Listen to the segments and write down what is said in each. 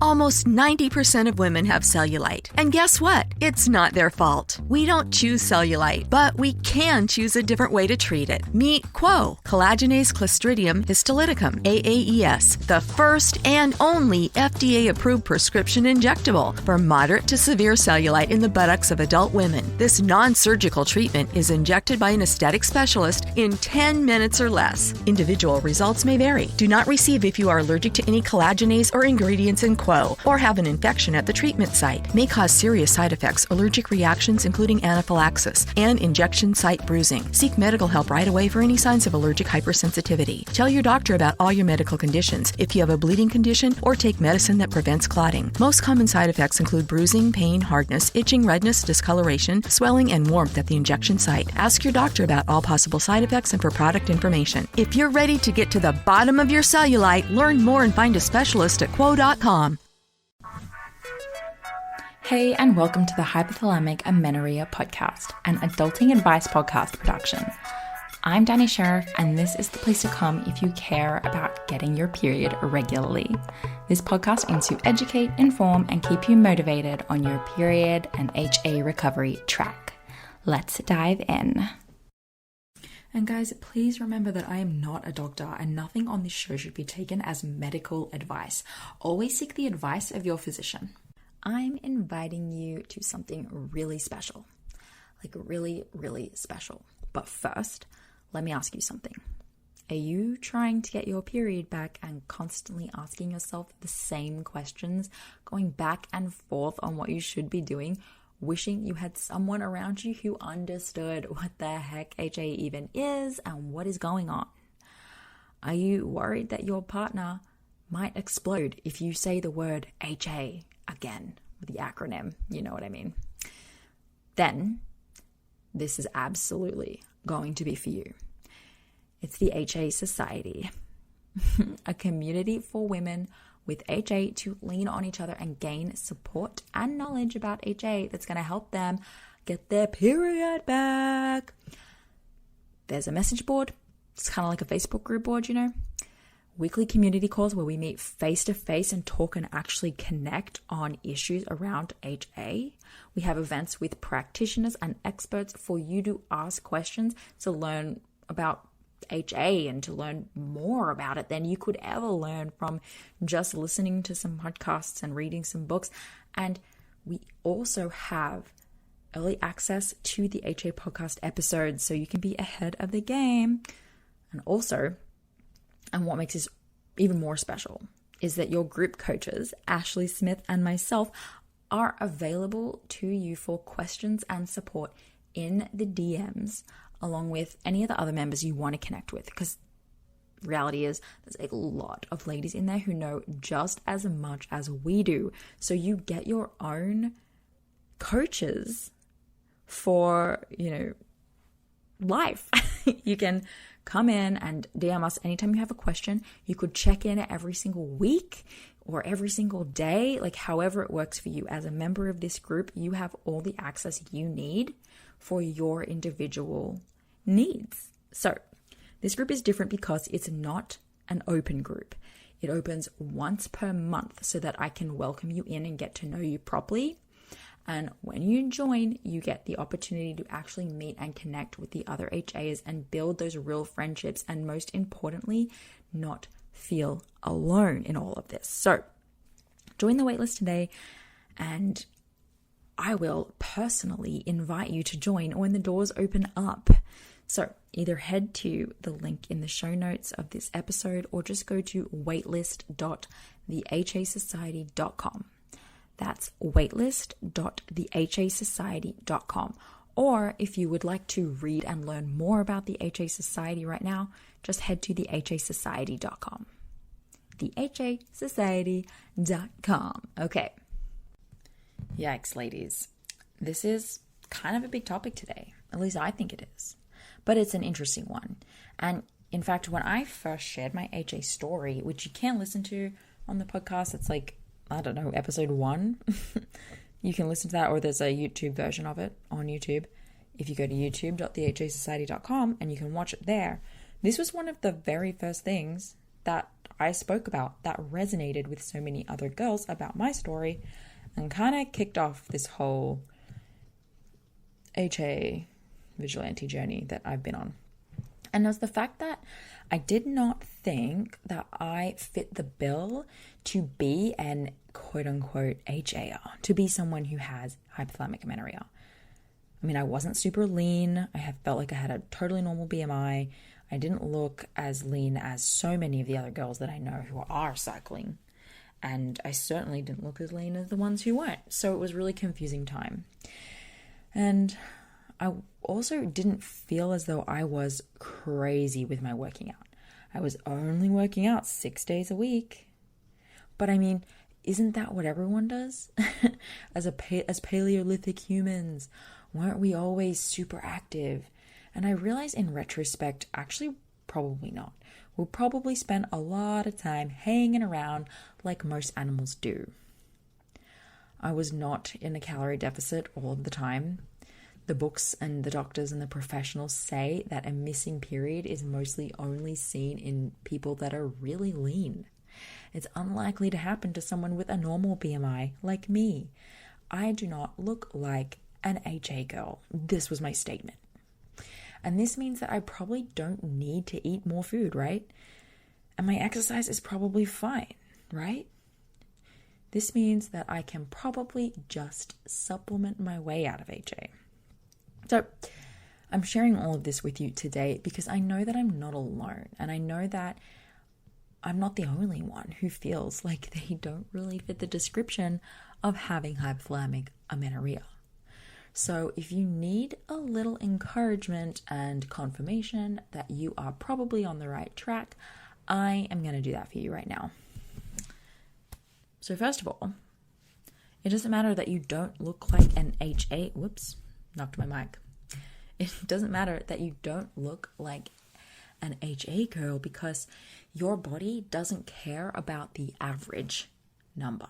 Almost 90% of women have cellulite. And guess what? It's not their fault. We don't choose cellulite, but we can choose a different way to treat it. Meet Quo, collagenase Clostridium histolyticum, AAES, the first and only FDA-approved prescription injectable for moderate to severe cellulite in the buttocks of adult women. This non-surgical treatment is injected by an aesthetic specialist in 10 minutes or less. Individual results may vary. Do not receive if you are allergic to any collagenase or ingredients in Quo or have an infection at the treatment site. May cause serious side effects, allergic reactions including anaphylaxis, and injection site bruising. Seek medical help right away for any signs of allergic hypersensitivity. Tell your doctor about all your medical conditions, if you have a bleeding condition, or take medicine that prevents clotting. Most common side effects include bruising, pain, hardness, itching, redness, discoloration, swelling, and warmth at the injection site. Ask your doctor about all possible side effects and for product information. If you're ready to get to the bottom of your cellulite, learn more and find a specialist at quo.com. Hey, and welcome to the Hypothalamic Amenorrhea podcast, an adulting advice podcast production. I'm Danny Sheriff, and this is the place to come if you care about getting your period regularly. This podcast aims to educate, inform, and keep you motivated on your period and HA recovery track. Let's dive in. And guys, please remember that I am not a doctor and nothing on this show should be taken as medical advice. Always seek the advice of your physician. I'm inviting you to something really special, like really, really special. But first, let me ask you something. Are you trying to get your period back and constantly asking yourself the same questions, going back and forth on what you should be doing, wishing you had someone around you who understood what the heck HA even is and what is going on? Are you worried that your partner might explode if you say the word HA again, with the acronym, you know what I mean? Then this is absolutely going to be for you. It's the HA Society, a community for women with HA to lean on each other and gain support and knowledge about HA that's going to help them get their period back. There's a message board. It's kind of like a Facebook group board, you know. Weekly community calls where we meet face to face and talk and actually connect on issues around HA. We have events with practitioners and experts for you to ask questions to learn about HA and to learn more about it than you could ever learn from just listening to some podcasts and reading some books. And we also have early access to the HA podcast episodes so you can be ahead of the game. And also, and what makes this even more special is that your group coaches, Ashley Smith and myself, are available to you for questions and support in the DMs, along with any of the other members you want to connect with. Because reality is there's a lot of ladies in there who know just as much as we do. So you get your own coaches for, life. You can come in and DM us anytime you have a question. You could check in every single week or every single day, like however it works for you. As a member of this group, you have all the access you need for your individual needs. So this group is different because it's not an open group. It opens once per month so that I can welcome you in and get to know you properly. And when you join, you get the opportunity to actually meet and connect with the other HAs and build those real friendships. And most importantly, not feel alone in all of this. So join the waitlist today and I will personally invite you to join when the doors open up. So either head to the link in the show notes of this episode or just go to waitlist.thehasociety.com. That's waitlist.thehasociety.com. Or if you would like to read and learn more about the HA Society right now, just head to thehasociety.com. thehasociety.com. Okay. Yikes, ladies. This is kind of a big topic today. At least I think it is. But it's an interesting one. And in fact, when I first shared my HA story, which you can listen to on the podcast, it's like, I don't know, episode 1. You can listen to that, or there's a YouTube version of it on YouTube. If you go to youtube.thehasociety.com and you can watch it there. This was one of the very first things that I spoke about that resonated with so many other girls about my story and kind of kicked off this whole HA vigilante journey that I've been on. And it was the fact that I did not think that I fit the bill to be an quote-unquote HAer, to be someone who has hypothalamic amenorrhea. I mean, I wasn't super lean. I have felt like I had a totally normal BMI. I didn't look as lean as so many of the other girls that I know who are cycling. And I certainly didn't look as lean as the ones who weren't. So it was a really confusing time. And I also didn't feel as though I was crazy with my working out. I was only working out 6 days a week. But I mean, isn't that what everyone does? As Paleolithic humans, weren't we always super active? And I realize in retrospect, actually, probably not. We'll probably spend a lot of time hanging around like most animals do. I was not in a calorie deficit all of the time. The books and the doctors and the professionals say that a missing period is mostly only seen in people that are really lean. It's unlikely to happen to someone with a normal BMI like me. I do not look like an HA girl. This was my statement. And this means that I probably don't need to eat more food, right? And my exercise is probably fine, right? This means that I can probably just supplement my way out of HA. So I'm sharing all of this with you today because I know that I'm not alone, and I know that I'm not the only one who feels like they don't really fit the description of having hypothalamic amenorrhea. So if you need a little encouragement and confirmation that you are probably on the right track, I am going to do that for you right now. So first of all, it doesn't matter that you don't look like an HA. Whoops, knocked my mic. It doesn't matter that you don't look like an HA girl because your body doesn't care about the average number.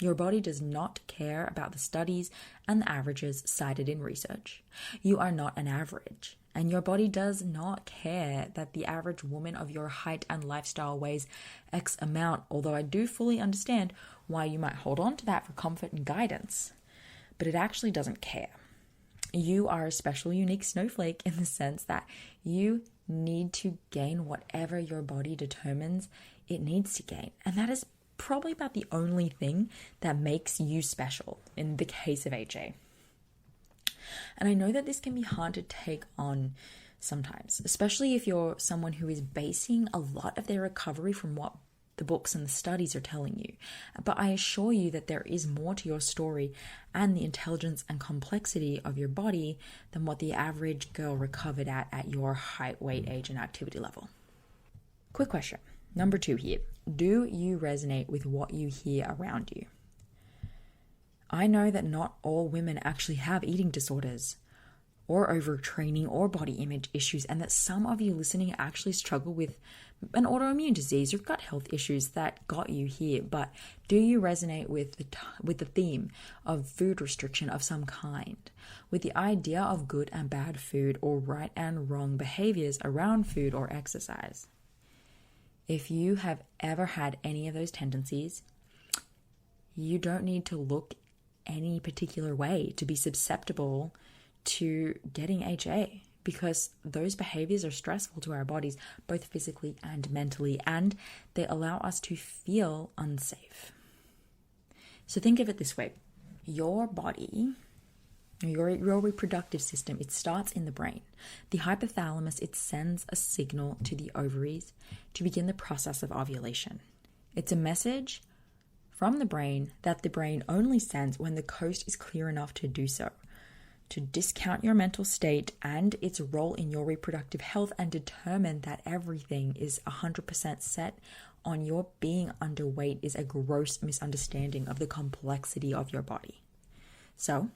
Your body does not care about the studies and the averages cited in research. You are not an average, and your body does not care that the average woman of your height and lifestyle weighs X amount, although I do fully understand why you might hold on to that for comfort and guidance, but it actually doesn't care. You are a special, unique snowflake in the sense that you need to gain whatever your body determines it needs to gain, and that is probably about the only thing that makes you special in the case of HA. And I know that this can be hard to take on sometimes, especially if you're someone who is basing a lot of their recovery from what the books and the studies are telling you. But I assure you that there is more to your story and the intelligence and complexity of your body than what the average girl recovered at your height, weight, age, and activity level. Quick question. Number 2 here. Do you resonate with what you hear around you? I know that not all women actually have eating disorders or overtraining or body image issues, and that some of you listening actually struggle with an autoimmune disease or gut health issues that got you here. But do you resonate with the theme of food restriction of some kind, with the idea of good and bad food or right and wrong behaviors around food or exercise? If you have ever had any of those tendencies, you don't need to look any particular way to be susceptible to getting HA, because those behaviors are stressful to our bodies, both physically and mentally, and they allow us to feel unsafe. So think of it this way. Your body, your reproductive system, it starts in the brain. The hypothalamus, it sends a signal to the ovaries to begin the process of ovulation. It's a message from the brain that the brain only sends when the coast is clear enough to do so, to discount your mental state and its role in your reproductive health and determine that everything is 100% set on your being underweight is a gross misunderstanding of the complexity of your body. So,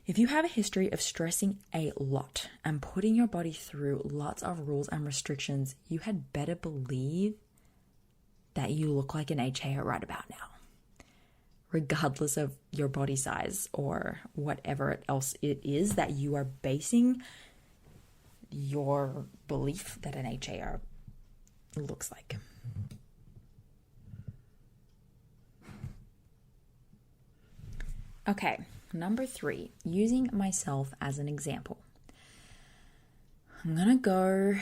if you have a history of stressing a lot and putting your body through lots of rules and restrictions, you had better believe that you look like an HA right about now, regardless of your body size or whatever else it is that you are basing your belief that an HA looks like. Okay, number 3, using myself as an example. I'm going to go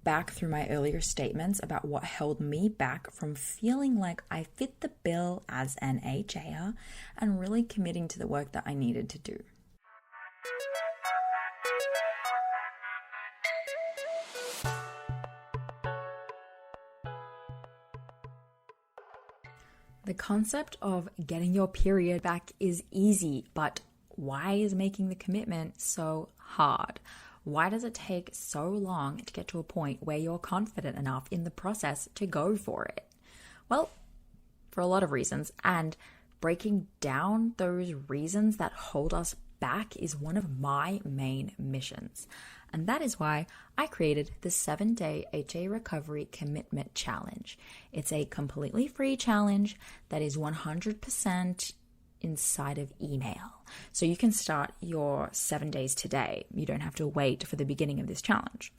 back through my earlier statements about what held me back from feeling like I fit the bill as an HAer and really committing to the work that I needed to do. The concept of getting your period back is easy, but why is making the commitment so hard? Why does it take so long to get to a point where you're confident enough in the process to go for it? Well, for a lot of reasons, and breaking down those reasons that hold us back is one of my main missions. And that is why I created the 7-day HA Recovery Commitment Challenge. It's a completely free challenge that is 100% inside of email. So you can start your 7 days today. You don't have to wait for the beginning of this challenge.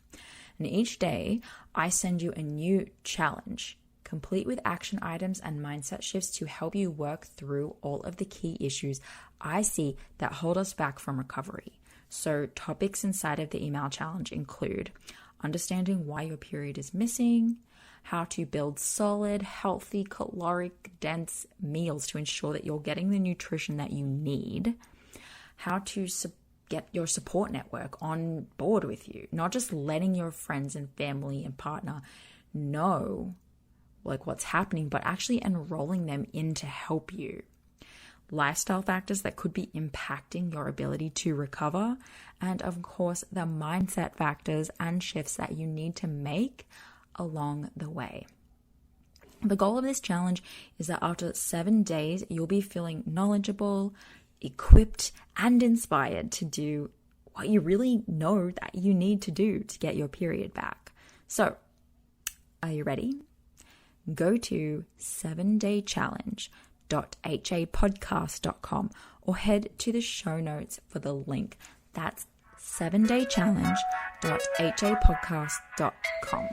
And each day, I send you a new challenge, complete with action items and mindset shifts to help you work through all of the key issues I see that hold us back from recovery. So topics inside of the email challenge include understanding why your period is missing, how to build solid, healthy, caloric, dense meals to ensure that you're getting the nutrition that you need, how to get your support network on board with you, not just letting your friends and family and partner know like what's happening, but actually enrolling them in to help you. Lifestyle factors that could be impacting your ability to recover, and of course, the mindset factors and shifts that you need to make along the way. The goal of this challenge is that after 7 days, you'll be feeling knowledgeable, equipped, and inspired to do what you really know that you need to do to get your period back. So, are you ready? Go to 7daychallenge.hapodcast.com or head to the show notes for the link. That's 7daychallenge.hapodcast.com.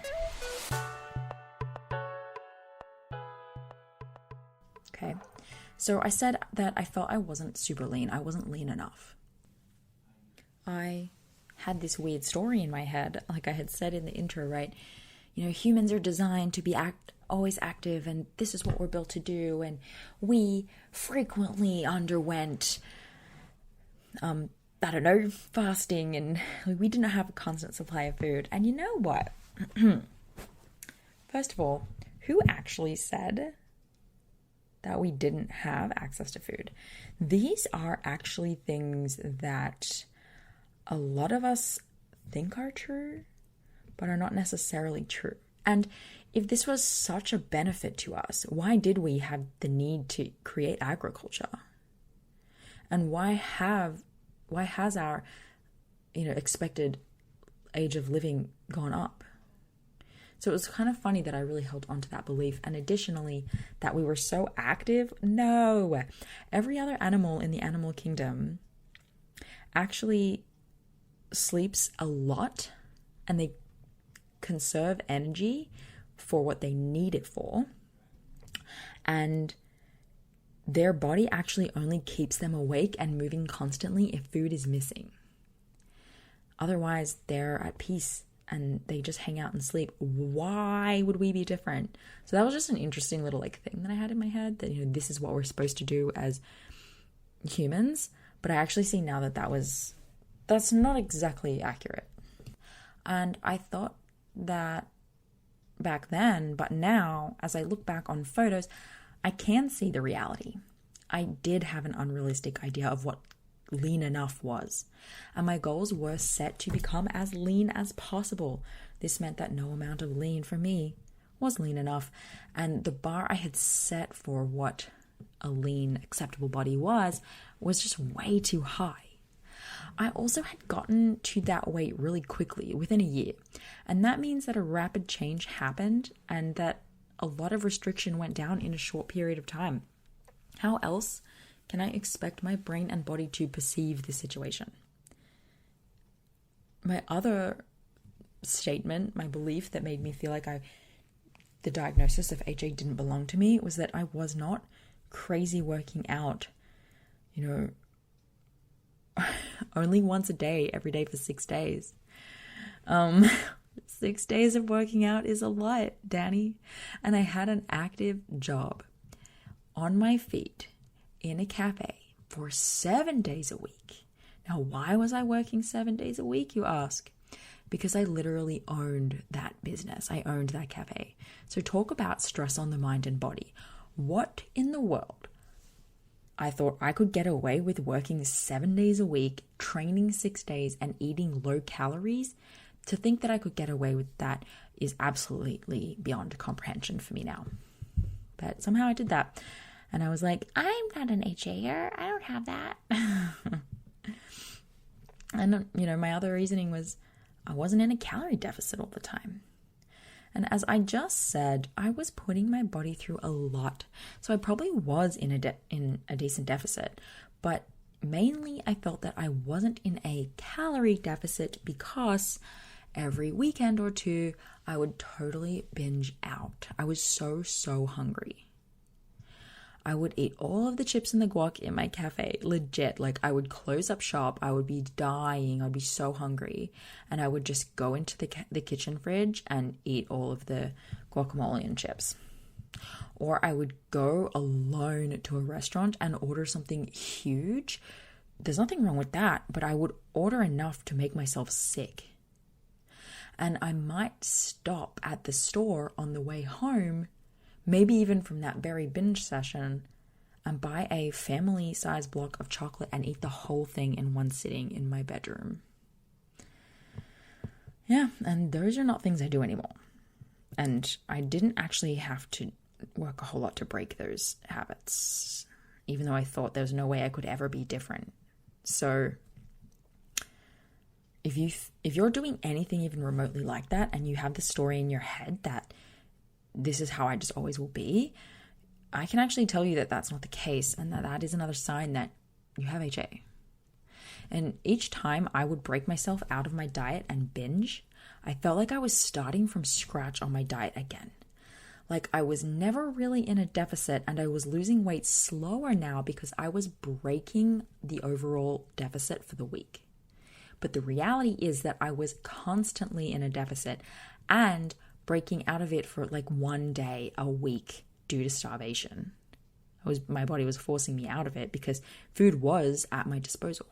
Okay, so I said that I felt I wasn't super lean. I wasn't lean enough. I had this weird story in my head, like I had said in the intro, right? You know, humans are designed to be always active, and this is what we're built to do, and we frequently underwent fasting, and we didn't have a constant supply of food. And you know what? First of all, who actually said that we didn't have access to food? These are actually things that a lot of us think are true, but are not necessarily true. And if this was such a benefit to us, why did we have the need to create agriculture? And why has our, expected age of living gone up? So it was kind of funny that I really held on to that belief. And additionally, that we were so active. No, every other animal in the animal kingdom actually sleeps a lot, and they conserve energy for what they need it for, and their body actually only keeps them awake and moving constantly if food is missing. Otherwise, they're at peace and they just hang out and sleep. Why would we be different? So that was just an interesting little thing that I had in my head, that this is what we're supposed to do as humans. But I actually see now that that's not exactly accurate. And I thought that back then, but now, as I look back on photos, I can see the reality. I did have an unrealistic idea of what lean enough was, and my goals were set to become as lean as possible. This meant that no amount of lean for me was lean enough, and the bar I had set for what a lean, acceptable body was just way too high. I also had gotten to that weight really quickly, within a year. And that means that a rapid change happened and that a lot of restriction went down in a short period of time. How else can I expect my brain and body to perceive this situation? My other statement, my belief that made me feel like I the diagnosis of HA didn't belong to me was that I was not crazy working out, only once a day, every day for 6 days. 6 days of working out is a lot, Danny. And I had an active job on my feet in a cafe for 7 days a week. Now, why was I working 7 days a week, you ask? Because I literally owned that business. I owned that cafe. So talk about stress on the mind and body. What in the world? I thought I could get away with working 7 days a week, training 6 days, and eating low calories. To think that I could get away with that is absolutely beyond comprehension for me now. But somehow I did that. And I was like, I'm not an HAer. I don't have that. And, my other reasoning was I wasn't in a calorie deficit all the time. And as I just said, I was putting my body through a lot. So I probably was in a decent deficit. But mainly I felt that I wasn't in a calorie deficit because every weekend or two, I would totally binge out. I was so hungry. I would eat all of the chips and the guac in my cafe, legit. Like, I would close up shop, I would be dying, I'd be so hungry, and I would just go into the kitchen fridge and eat all of the guacamole and chips. Or I would go alone to a restaurant and order something huge. There's nothing wrong with that, but I would order enough to make myself sick. And I might stop at the store on the way home, maybe even from that very binge session, and buy a family-sized block of chocolate and eat the whole thing in one sitting in my bedroom. Yeah, and those are not things I do anymore. And I didn't actually have to work a whole lot to break those habits, even though I thought there was no way I could ever be different. So if you're doing anything even remotely like that, and you have the story in your head that this is how I just always will be, I can actually tell you that that's not the case, and that is another sign that you have HA. And each time I would break myself out of my diet and binge, I felt like I was starting from scratch on my diet again. Like I was never really in a deficit, and I was losing weight slower now because I was breaking the overall deficit for the week. But the reality is that I was constantly in a deficit and breaking out of it for like 1 day a week due to starvation. My body was forcing me out of it because food was at my disposal.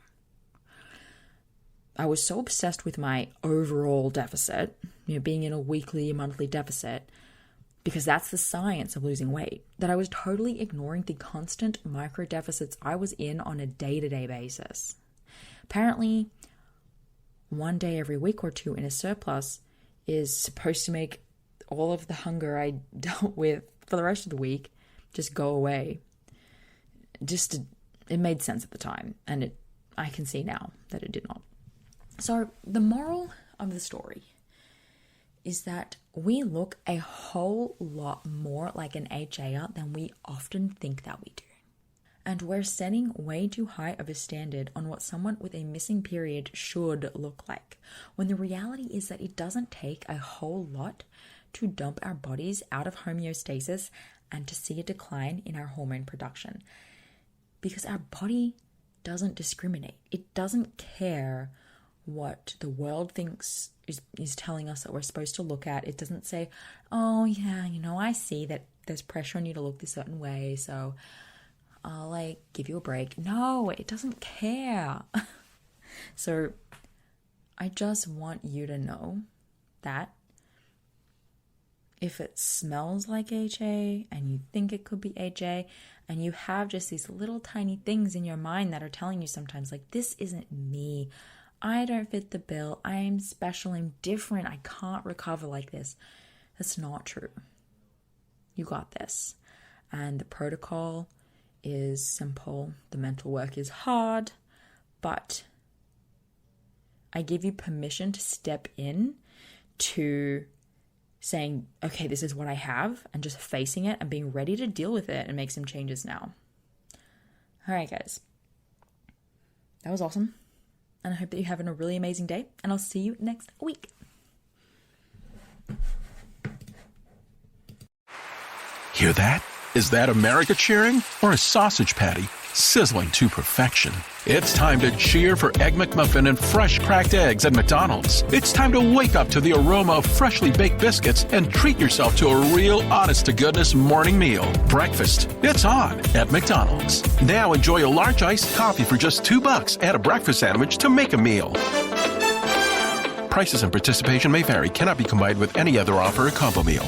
I was so obsessed with my overall deficit, being in a weekly, monthly deficit, because that's the science of losing weight, that I was totally ignoring the constant micro deficits I was in on a day-to-day basis. Apparently, 1 day every week or two in a surplus is supposed to make all of the hunger I dealt with for the rest of the week just go away. It made sense at the time, and I can see now that it did not. So the moral of the story is that we look a whole lot more like an HAer than we often think that we do. And we're setting way too high of a standard on what someone with a missing period should look like, when the reality is that it doesn't take a whole lot to dump our bodies out of homeostasis and to see a decline in our hormone production. Because our body doesn't discriminate. It doesn't care what the world thinks is telling us that we're supposed to look at. It doesn't say, oh yeah, I see that there's pressure on you to look this certain way, so I'll give you a break. No, it doesn't care. So I just want you to know that if it smells like HA and you think it could be HA, and you have just these little tiny things in your mind that are telling you sometimes this isn't me, I don't fit the bill, I'm special, I'm different, I can't recover like this. That's not true. You got this. And the protocol is simple. The mental work is hard, but I give you permission to step in to saying, okay, this is what I have, and just facing it and being ready to deal with it and make some changes now. All right, guys. That was awesome. And I hope that you're having a really amazing day, and I'll see you next week. Hear that? Is that America cheering or a sausage patty sizzling to perfection? It's time to cheer for Egg McMuffin and fresh cracked eggs at McDonald's. It's time to wake up to the aroma of freshly baked biscuits and treat yourself to a real honest-to-goodness morning meal. Breakfast, it's on at McDonald's. Now enjoy a large iced coffee for just $2. Add a breakfast sandwich to make a meal. Prices and participation may vary. Cannot be combined with any other offer or combo meal.